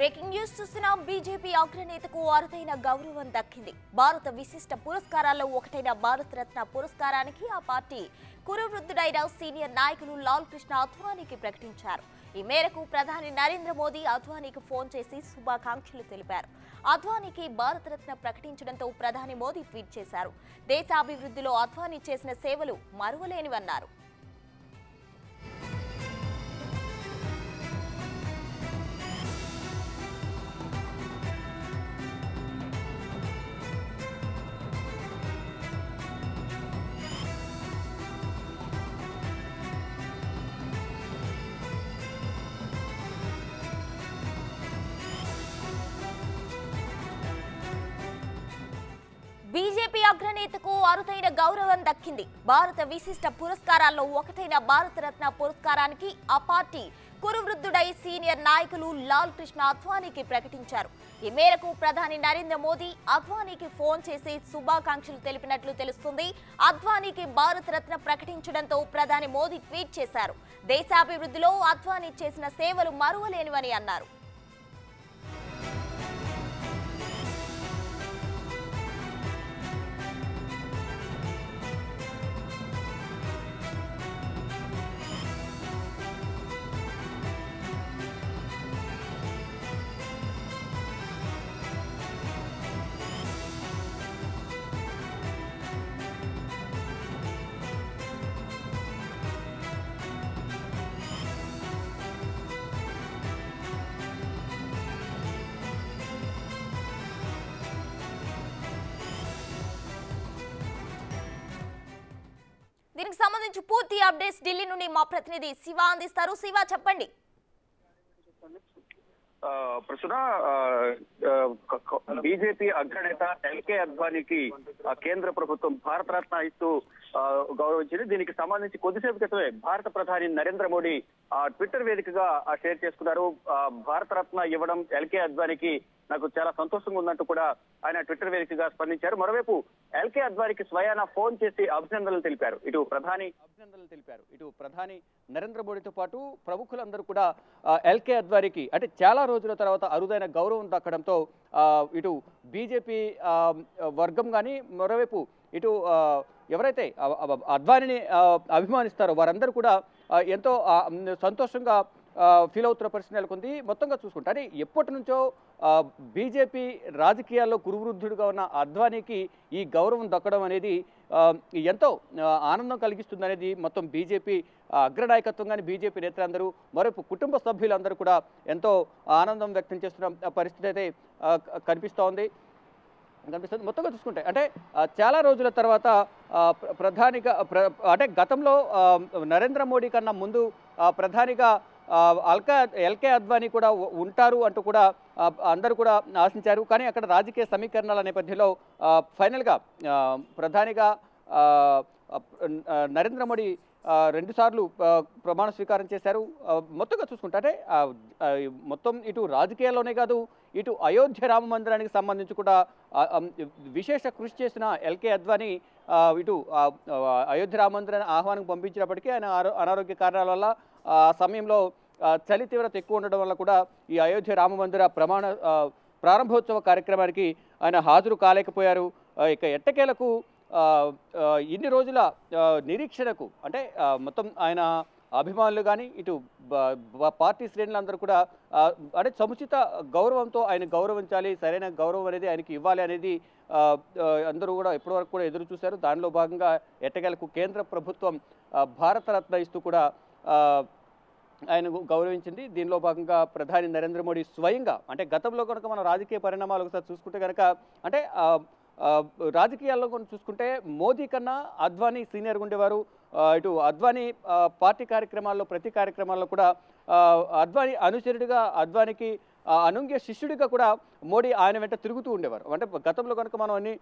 Breaking news చూస్తున్నాం. BJP అగ్రనేతకు అరుదైన గౌరవం దక్కింది. భారత విశిష్ట పురస్కారాల్లో ఒకటైన భారత రత్న పురస్కారానికి ఆ పార్టీ కురువృద్ధుడైన సీనియర్ నాయకులు లాల్ కృష్ణ అద్వానీకి ప్రకటించారు. ఈ మేరకు ప్రధాని నరేంద్ర మోదీ అద్వానీకి ఫోన్ చేసి శుభాకాంక్షలు తెలిపారు. అద్వానీకి భారతరత్న ప్రకటించడంతో ప్రధాని మోదీ ట్వీట్ చేశారు. దేశాభివృద్ధిలో అద్వానీ చేసిన సేవలు మరువలేనివన్నారు. బీజేపీ అగ్రనేతకు అరుదైన గౌరవం దక్కింది. భారత విశిష్ట పురస్కారాల్లో ఒకటైన భారతరత్న పురస్కారానికి ఆ పార్టీ కురువృద్ధుడై సీనియర్ నాయకులు లాల్ కృష్ణ అద్వానీకి ప్రకటించారు. ఈ మేరకు ప్రధాని నరేంద్ర మోదీ అద్వానీకి ఫోన్ చేసి శుభాకాంక్షలు తెలిపినట్లు తెలుస్తుంది. అద్వానీకి భారతరత్న ప్రకటించడంతో ప్రధాని మోదీ ట్వీట్ చేశారు. దేశాభివృద్ధిలో అద్వానీ చేసిన సేవలు మరువలేనివని అన్నారు. దీనికి సంబంధించి పూర్తి అప్డేట్స్ ఢిల్లీ నుండి మా ప్రతినిధి శివ అందిస్తారు. శివ, చెప్పండి. ప్రస్తుత బీజేపీ అగ్రనేత ఎల్కే అద్వానీకి కేంద్ర ప్రభుత్వం భారతరత్న ఇస్తూ గౌరవించింది. దీనికి సంబంధించి కొద్దిసేపు క్రితమే భారత ప్రధాని నరేంద్ర మోడీ ట్విట్టర్ వేదికగా షేర్ చేసుకున్నారు. భారతరత్న ఇవ్వడం ఎల్కే అద్వానీకి నాకు చాలా సంతోషంగా ఉందంటూ కూడా ఆయన ట్విట్టర్ వేదికగా స్పందించారు. మరోవైపు ఎల్కే అద్వానీకి స్వయాన ఫోన్ చేసి అభినందనలు తెలిపారు. ఇటు ప్రధాని నరేంద్ర మోడీతో పాటు ప్రముఖులందరూ కూడా ఎల్కే అద్వానీకి అంటే చాలా రోజుల తర్వాత అరుదైన గౌరవం దక్కడంతో ఇటు బీజేపీ వర్గం కానీ మరోవైపు ఇటు ఎవరైతే అద్వానీని అభిమానిస్తారో వారందరూ కూడా ఎంతో సంతోషంగా ఫీల్ అవుతున్న పరిస్థితి నెలకొంది. మొత్తంగా చూసుకుంటే అంటే ఎప్పటి నుంచో బీజేపీ రాజకీయాల్లో కురువృద్ధుడుగా ఉన్న అద్వానీకి ఈ గౌరవం దక్కడం అనేది ఎంతో ఆనందం కలిగిస్తుంది అనేది మొత్తం బీజేపీ అగ్రనాయకత్వం కానీ బీజేపీ నేతలందరూ మరోవైపు కుటుంబ సభ్యులందరూ కూడా ఎంతో ఆనందం వ్యక్తం చేస్తున్న పరిస్థితి అయితే కనిపిస్తుంది. మొత్తంగా చూసుకుంటే అంటే చాలా రోజుల తర్వాత ప్రధానిగా అంటే గతంలో నరేంద్ర మోడీ కన్నా ముందు ప్రధానిగా ఎల్కే అద్వానీ కూడా ఉంటారు అంటూ కూడా అందరూ కూడా ఆశించారు. కానీ అక్కడ రాజకీయ సమీకరణాల నేపథ్యంలో ఫైనల్గా ప్రధానిగా నరేంద్ర మోడీ 2 సార్లు ప్రమాణ స్వీకారం చేశారు. మొత్తంగా చూసుకుంటే అంటే మొత్తం ఇటు రాజకీయాల్లోనే కాదు ఇటు అయోధ్య రామ మందిరానికి సంబంధించి కూడా విశేష కృషి చేసిన ఎల్కే అద్వానీ ఇటు అయోధ్య రామ మందిరాన్ని ఆహ్వానం పంపించినప్పటికీ ఆయన అనారోగ్య కారణాల వల్ల ఆ సమయంలో చలి తీవ్రత ఎక్కువ ఉండడం వల్ల కూడా ఈ అయోధ్య రామ మందిర ప్రారంభోత్సవ కార్యక్రమానికి ఆయన హాజరు కాలేకపోయారు. ఇక ఎట్టకేలకు ఇన్ని రోజుల నిరీక్షణకు అంటే మొత్తం ఆయన అభిమానులు కానీ ఇటు పార్టీ శ్రేణులందరూ కూడా అంటే సముచిత గౌరవంతో ఆయన గౌరవించాలి, సరైన గౌరవం అనేది ఆయనకి ఇవ్వాలి అనేది అందరూ కూడా ఇప్పటివరకు కూడా ఎదురు చూశారు. దానిలో భాగంగా ఎట్టకేలకు కేంద్ర ప్రభుత్వం భారతరత్న ఇస్తూ కూడా ఆయనకు గౌరవించింది. దీనిలో భాగంగా ప్రధాని నరేంద్ర మోడీ స్వయంగా అంటే గతంలో కనుక మన రాజకీయ పరిణామాలు ఒకసారి చూసుకుంటే కనుక అంటే రాజకీయాల్లో కొన్ని చూసుకుంటే మోదీ కన్నా అద్వానీ సీనియర్గా ఉండేవారు. ఇటు అద్వానీ పార్టీ కార్యక్రమాల్లో ప్రతి కార్యక్రమాల్లో కూడా అద్వానీ అనుచరుడిగా అద్వానీకి అనుంగ్య శిష్యుడిగా కూడా మోడీ ఆయన వెంట తిరుగుతూ ఉండేవారు. అంటే గతంలో కనుక మనం అన్ని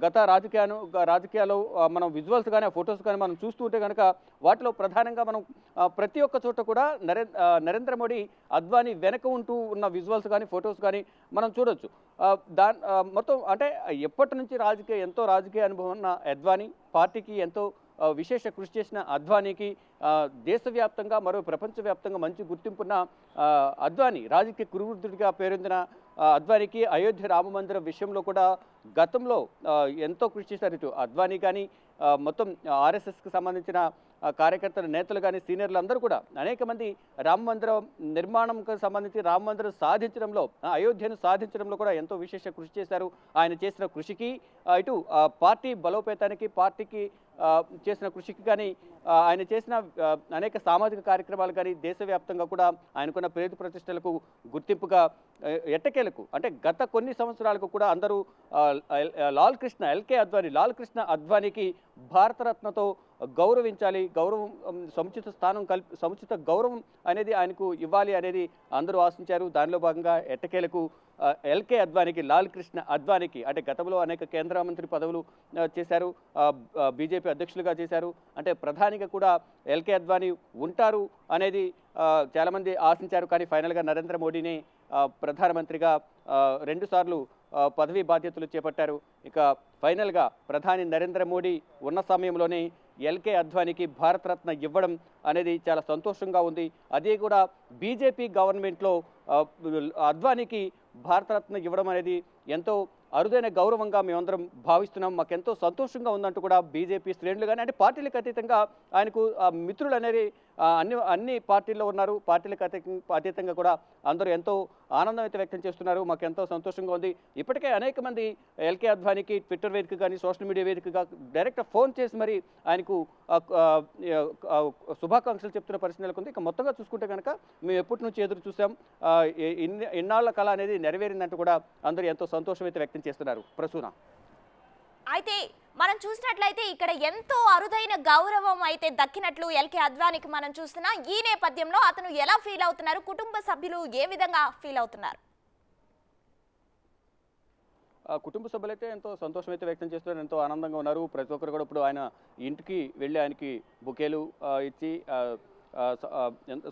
గత రాజకీయాల్లో మనం విజువల్స్ కానీ ఫొటోస్ కానీ మనం చూస్తూ ఉంటే కనుక వాటిలో ప్రధానంగా మనం ప్రతి ఒక్క చోట కూడా నరేంద్ర మోడీ అద్వానీ వెనక ఉంటూ ఉన్న విజువల్స్ కానీ ఫొటోస్ కానీ మనం చూడొచ్చు. మొత్తం అంటే ఎప్పటి నుంచి ఎంతో రాజకీయ అనుభవం ఉన్న అద్వానీ పార్టీకి ఎంతో విశేష కృషి చేసిన అద్వానీకి దేశవ్యాప్తంగా మరో ప్రపంచవ్యాప్తంగా మంచి గుర్తింపున్న అద్వానీ రాజకీయ కురువృద్ధుడిగా పేరొందిన అద్వానీకి అయోధ్య రామ మందిరం విషయంలో కూడా గతంలో ఎంతో కృషి చేశారు. ఇటు అద్వానీ కానీ మొత్తం ఆర్ఎస్ఎస్కి సంబంధించిన కార్యకర్తల నేతలు కానీ సీనియర్లు అందరూ కూడా అనేక మంది రామ మందిరం నిర్మాణంకు సంబంధించి రామ మందిరం సాధించడంలో అయోధ్యను సాధించడంలో కూడా ఎంతో విశేష కృషి చేశారు. ఆయన చేసిన కృషికి ఇటు పార్టీ బలోపేతానికి పార్టీకి చేసిన కృషికి కానీ ఆయన చేసిన అనేక సామాజిక కార్యక్రమాలు కానీ దేశవ్యాప్తంగా కూడా ఆయనకున్న పేరు ప్రతిష్టలకు గుర్తింపుగా ఎట్టకేలకు అంటే గత కొన్ని సంవత్సరాలకు కూడా అందరూ లాల్ కృష్ణ అద్వానీకి భారతరత్నతో గౌరవించాలి, సముచిత గౌరవం అనేది ఆయనకు ఇవ్వాలి అనేది అందరూ ఆశించారు. దానిలో భాగంగా ఎట్టకేలకు ఎల్కే అద్వానీకి లాల్ కృష్ణ అద్వానీకి అంటే గతంలో అనేక కేంద్ర మంత్రి పదవులు చేశారు, బీజేపీ అధ్యక్షులుగా చేశారు. అంటే ప్రధానిగా కూడా ఎల్కే అద్వానీ ఉంటారు అనేది చాలామంది ఆశించారు. కానీ ఫైనల్గా నరేంద్ర మోడీని ప్రధానమంత్రిగా 2 సార్లు పదవీ బాధ్యతలు చేపట్టారు. ఇక ఫైనల్గా ప్రధాని నరేంద్ర మోడీ ఉన్న సమయంలోనే ఎల్కే అద్వానీకి భారతరత్న ఇవ్వడం అనేది చాలా సంతోషంగా ఉంది. అదే కూడా బీజేపీ గవర్నమెంట్లో అద్వానీకి భారతరత్న ఇవ్వడం అనేది ఎంతో అరుదైన గౌరవంగా మేమందరం భావిస్తున్నాం, మాకెంతో సంతోషంగా ఉందంటూ కూడా బీజేపీ శ్రేణులు కానీ అంటే పార్టీలకు అతీతంగా ఆయనకు మిత్రులు అనేది అన్ని పార్టీల్లో ఉన్నారు. పార్టీలకు అతీతంగా కూడా అందరూ ఎంతో ఆనందం అయితే వ్యక్తం చేస్తున్నారు, మాకు ఎంతో సంతోషంగా ఉంది. ఇప్పటికే అనేక మంది ఎల్కే అద్వానీకి ట్విట్టర్ వేదిక కానీ సోషల్ మీడియా వేదికగా డైరెక్ట్ ఫోన్ చేసి మరి ఆయనకు శుభాకాంక్షలు చెప్తున్న పరిస్థితి నెలకొంది. ఇక మొత్తంగా చూసుకుంటే కనుక మేము ఎప్పటి నుంచి ఎదురు చూసాం, ఇన్నాళ్ల కళ అనేది నెరవేరిందంటూ కూడా అందరూ ఎంతో సంతోషం అయితే వ్యక్తం చేస్తున్నారు. ప్రసూన అయితే మనం చూసినట్లయితే ఇక్కడ ఎంతో అరుదైన గౌరవం అయితే దక్కినట్లు ఎల్కే అద్వానీకి మనం చూస్తున్నాం. ఈ నేపథ్యంలో అతను ఎలా ఫీల్ అవుతున్నారు, కుటుంబ సభ్యులు ఏ విధంగా ఫీల్ అవుతున్నారు? కుటుంబ సభ్యులైతే ఎంతో సంతోషం అయితే వ్యక్తం చేస్తున్నారు, ఎంతో ఆనందంగా ఉన్నారు. ప్రతి ఒక్కరు కూడా ఇప్పుడు ఆయన ఇంటికి వెళ్ళి ఆయనకి బుకేలు ఇచ్చి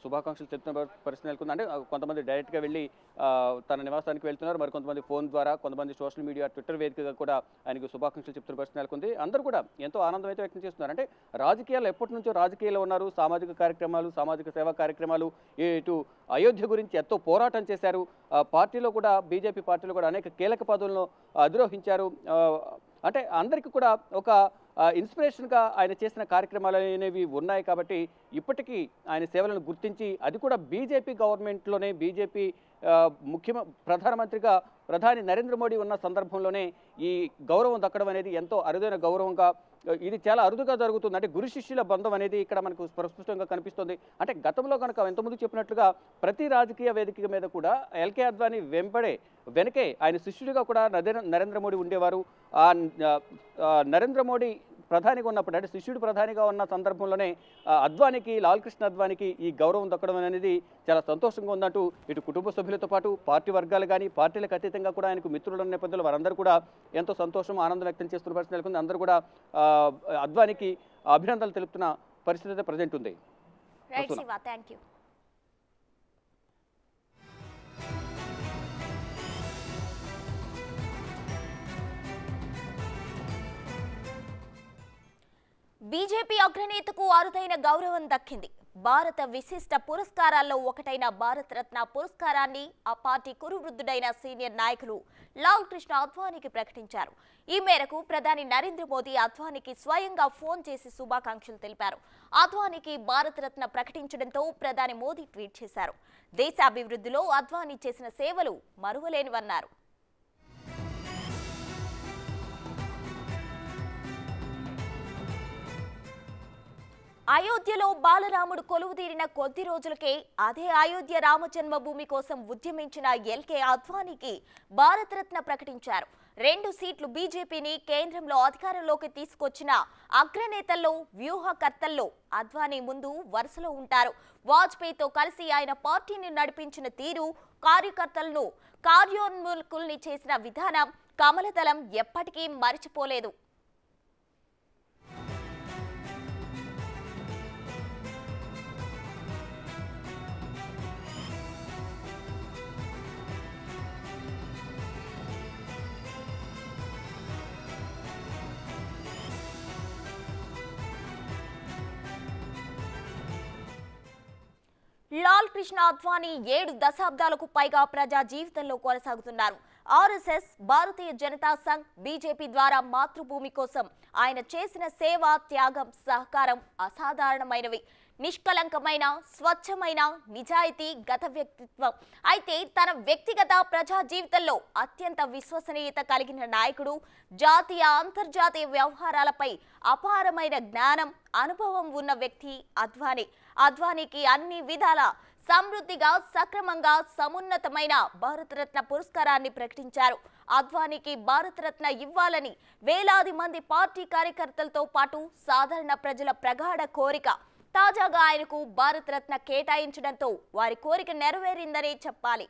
శుభాకాంక్షలు చెప్తున్న పరిస్థితి నెలకొంది. అంటే కొంతమంది డైరెక్ట్గా వెళ్ళి తన నివాసానికి వెళ్తున్నారు, మరి కొంతమంది ఫోన్ ద్వారా, కొంతమంది సోషల్ మీడియా ట్విట్టర్ వేదికగా కూడా ఆయనకు శుభాకాంక్షలు చెప్తున్న పరిస్థితి నెలకొంది. అందరూ కూడా ఎంతో ఆనందం అయితే వ్యక్తం చేస్తున్నారు. అంటే రాజకీయాలు ఎప్పటి నుంచో రాజకీయాల్లో ఉన్నారు, సామాజిక కార్యక్రమాలు, సామాజిక సేవా కార్యక్రమాలు, ఇటు అయోధ్య గురించి ఎంతో పోరాటం చేశారు. పార్టీలో కూడా బీజేపీ పార్టీలో కూడా అనేక కీలక పదవులను అధిరోహించారు. అంటే అందరికీ కూడా ఒక ఇన్స్పిరేషన్గా ఆయన చేసిన కార్యక్రమాలు అనేవి ఉన్నాయి. కాబట్టి ఇప్పటికీ ఆయన సేవలను గుర్తించి అది కూడా బీజేపీ గవర్నమెంట్లోనే బీజేపీ ప్రధానమంత్రిగా ప్రధాని నరేంద్ర మోడీ ఉన్న సందర్భంలోనే ఈ గౌరవం దక్కడం అనేది ఎంతో అరుదైన గౌరవంగా, ఇది చాలా అరుదుగా జరుగుతుంది. అంటే గురు శిష్యుల బంధం అనేది ఇక్కడ మనకు స్పష్టంగా కనిపిస్తుంది. అంటే గతంలో కనుక ఎంతమంది చెప్పినట్లుగా ప్రతి రాజకీయ వేదిక మీద కూడా ఎల్కే అద్వానీ వెనకే ఆయన శిష్యుడిగా కూడా నరేంద్ర మోడీ ఉండేవారు. నరేంద్ర మోడీ ప్రధానిగా ఉన్నప్పుడు అంటే శిష్యుడు ప్రధానిగా ఉన్న సందర్భంలోనే అద్వానీకి లాల్ కృష్ణ అద్వానీకి ఈ గౌరవం దక్కడం అనేది చాలా సంతోషంగా ఉందంటూ ఇటు కుటుంబ సభ్యులతో పాటు పార్టీ వర్గాలు కానీ పార్టీలకు అతీతంగా కూడా ఆయనకు మిత్రుల నేపథ్యంలో వారందరూ కూడా ఎంతో సంతోషం ఆనందం వ్యక్తం చేస్తున్న పరిస్థితి నెలకొంది. అందరూ కూడా అద్వానీకి అభినందనలు తెలుపుతున్న పరిస్థితి అయితే ప్రజెంట్ ఉంది. బీజేపీ అగ్రనేతకు అరుదైన గౌరవం దక్కింది. భారత విశిష్ట పురస్కారాల్లో ఒకటైన భారతరత్న పురస్కారాన్ని ఆ పార్టీ కురువృద్ధుడైన సీనియర్ నాయకులు లాల్ కృష్ణ అద్వానీకి ప్రకటించారు. ఈ మేరకు ప్రధాని నరేంద్ర మోదీ అద్వానీకి స్వయంగా ఫోన్ చేసి శుభాకాంక్షలు తెలిపారు. అద్వానీకి భారతరత్న ప్రకటించడంతో ప్రధాని మోదీ ట్వీట్ చేశారు. దేశాభివృద్ధిలో అద్వానీ చేసిన సేవలు మరువలేనివన్నారు. అయోధ్యలో బాలరాముడు కొలువుదీరిన కొద్ది రోజులకే అదే అయోధ్య రామజన్మభూమి కోసం ఉద్యమించిన ఎల్కే అద్వానీకి భారతరత్న ప్రకటించారు. 2 సీట్లు బీజేపీని కేంద్రంలో అధికారంలోకి తీసుకొచ్చిన అగ్రనేతల్లో వ్యూహకర్తల్లో అద్వానీ ముందు వరుసలో ఉంటారు. వాజ్పేయితో కలిసి ఆయన పార్టీని నడిపించిన తీరు, కార్యకర్తలను కార్యోన్ముఖుల్ని చేసిన విధానం కమలదళం ఎప్పటికీ మరిచిపోలేదు. లాల్ కృష్ణ అద్వానీ 7 దశాబ్దాలకు పైగా ప్రజా జీవితంలో కొనసాగుతున్నారు. ఆర్ఎస్ఎస్, భారతీయ జనతా సంఘ్, బీజేపీ ద్వారా మాతృభూమి కోసం ఆయన చేసిన సేవ, త్యాగం, సహకారం అసాధారణమైనవి. నిష్కలంకమైన, స్వచ్ఛమైన, నిజాయితీ గత వ్యక్తిత్వం. అయితే తన వ్యక్తిగత ప్రజా జీవితంలో అత్యంత విశ్వసనీయత కలిగిన నాయకుడు. జాతీయ, అంతర్జాతీయ వ్యవహారాలపై అపారమైన జ్ఞానం, అనుభవం ఉన్న వ్యక్తి అద్వానీ. అద్వానీకి అన్ని విధాల సమృద్ధిగా, సక్రమంగా సమున్నతమైన భారతరత్న పురస్కారాన్ని ప్రకటించారు. అద్వానీకి భారతరత్న ఇవ్వాలని వేలాది మంది పార్టీ కార్యకర్తలతో పాటు సాధారణ ప్రజల ప్రగాఢ కోరిక. తాజాగా ఆయనకు భారతరత్న కేటాయించడంతో వారి కోరిక నెరవేరిందనే చెప్పాలి.